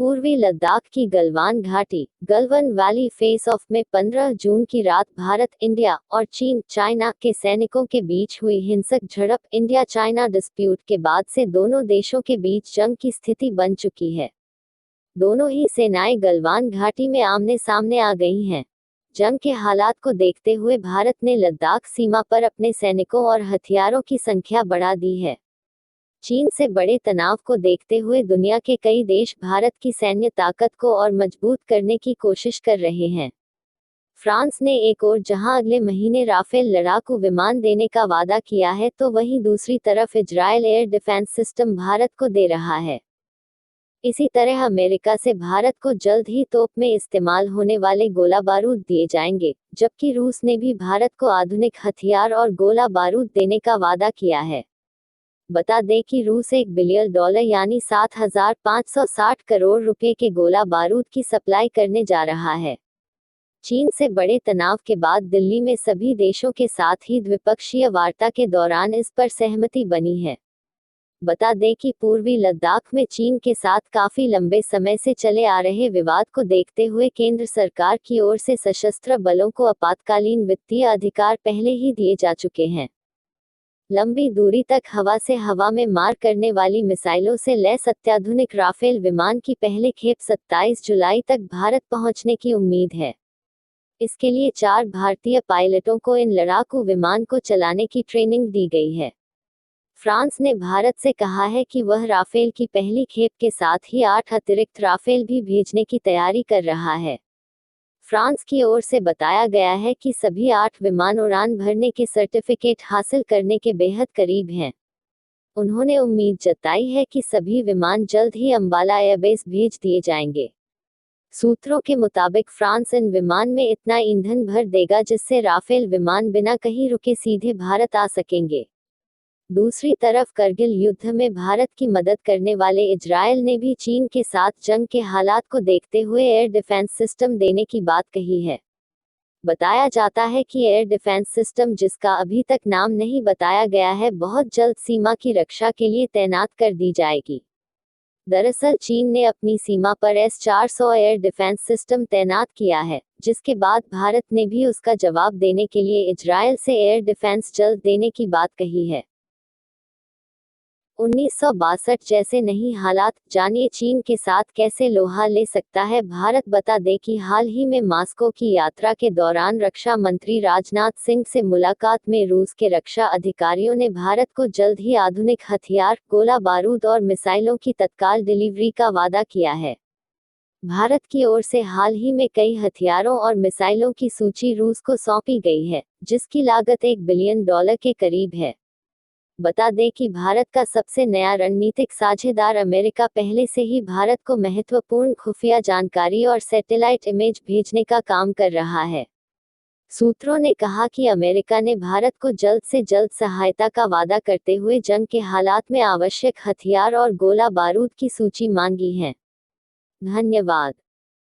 पूर्वी लद्दाख की गलवान घाटी गलवान वैली फेस ऑफ में 15 जून की रात भारत, इंडिया और चीन चाइना के सैनिकों के बीच हुई हिंसक झड़प इंडिया चाइना डिस्प्यूट के बाद से दोनों देशों के बीच जंग की स्थिति बन चुकी है। दोनों ही सेनाएं गलवान घाटी में आमने सामने आ गई हैं। जंग के हालात को देखते हुए भारत ने लद्दाख सीमा पर अपने सैनिकों और हथियारों की संख्या बढ़ा दी है। चीन से बड़े तनाव को देखते हुए दुनिया के कई देश भारत की सैन्य ताकत को और मजबूत करने की कोशिश कर रहे हैं। फ्रांस ने एक ओर जहां अगले महीने राफेल लड़ाकू विमान देने का वादा किया है, तो वहीं दूसरी तरफ Israel air defence system Bharat को दे रहा है। इसी तरह अमेरिका से भारत को जल्द ही तोप में इस्तेमाल होने वाले गोला बारूद दिए जाएंगे, जबकि रूस ने भी भारत को आधुनिक हथियार और गोला बारूद देने का वादा किया है। बता दें कि रूस $1 बिलियन यानी 7,560 करोड़ रुपए के गोला बारूद की सप्लाई करने जा रहा है। चीन से बड़े तनाव के बाद दिल्ली में सभी देशों के साथ ही द्विपक्षीय वार्ता के दौरान इस पर सहमति बनी है। बता दें कि पूर्वी लद्दाख में चीन के साथ काफी लंबे समय से चले आ रहे विवाद को देखते हुए केंद्र सरकार की ओर से सशस्त्र बलों को आपातकालीन वित्तीय अधिकार पहले ही दिए जा चुके हैं। लंबी दूरी तक हवा से हवा में मार करने वाली मिसाइलों से लैस अत्याधुनिक राफेल विमान की पहली खेप 27 जुलाई तक भारत पहुंचने की उम्मीद है। इसके लिए 4 भारतीय पायलटों को इन लड़ाकू विमान को चलाने की ट्रेनिंग दी गई है। फ्रांस ने भारत से कहा है कि वह राफेल की पहली खेप के साथ ही 8 अतिरिक्त राफेल भी भेजने की तैयारी कर रहा है। फ्रांस की ओर से बताया गया है कि सभी 8 विमान उड़ान भरने के सर्टिफिकेट हासिल करने के बेहद करीब हैं। उन्होंने उम्मीद जताई है कि सभी विमान जल्द ही अंबाला एयरबेस भेज दिए जाएंगे। सूत्रों के मुताबिक फ्रांस इन विमान में इतना ईंधन भर देगा जिससे राफेल विमान बिना कहीं रुके सीधे भारत आ सकेंगे। दूसरी तरफ करगिल युद्ध में भारत की मदद करने वाले इजरायल ने भी चीन के साथ जंग के हालात को देखते हुए एयर डिफेंस सिस्टम देने की बात कही है। बताया जाता है कि एयर डिफेंस सिस्टम, जिसका अभी तक नाम नहीं बताया गया है, बहुत जल्द सीमा की रक्षा के लिए तैनात कर दी जाएगी। दरअसल चीन ने अपनी सीमा पर S-400 एयर डिफेंस सिस्टम तैनात किया है, जिसके बाद भारत ने भी उसका जवाब देने के लिए इजरायल से एयर डिफेंस जल्द देने की बात कही है। 1962 जैसे नहीं हालात, जानिए चीन के साथ कैसे लोहा ले सकता है भारत। बता दें कि हाल ही में मास्को की यात्रा के दौरान रक्षा मंत्री राजनाथ सिंह से मुलाकात में रूस के रक्षा अधिकारियों ने भारत को जल्द ही आधुनिक हथियार, गोला बारूद और मिसाइलों की तत्काल डिलीवरी का वादा किया है। भारत की ओर से हाल ही में कई हथियारों और मिसाइलों की सूची रूस को सौंपी गई है, जिसकी लागत $1 बिलियन के करीब है। बता दें कि भारत का सबसे नया रणनीतिक साझेदार अमेरिका पहले से ही भारत को महत्वपूर्ण खुफिया जानकारी और सैटेलाइट इमेज भेजने का काम कर रहा है। सूत्रों ने कहा कि अमेरिका ने भारत को जल्द से जल्द सहायता का वादा करते हुए जंग के हालात में आवश्यक हथियार और गोला बारूद की सूची मांगी है। धन्यवाद।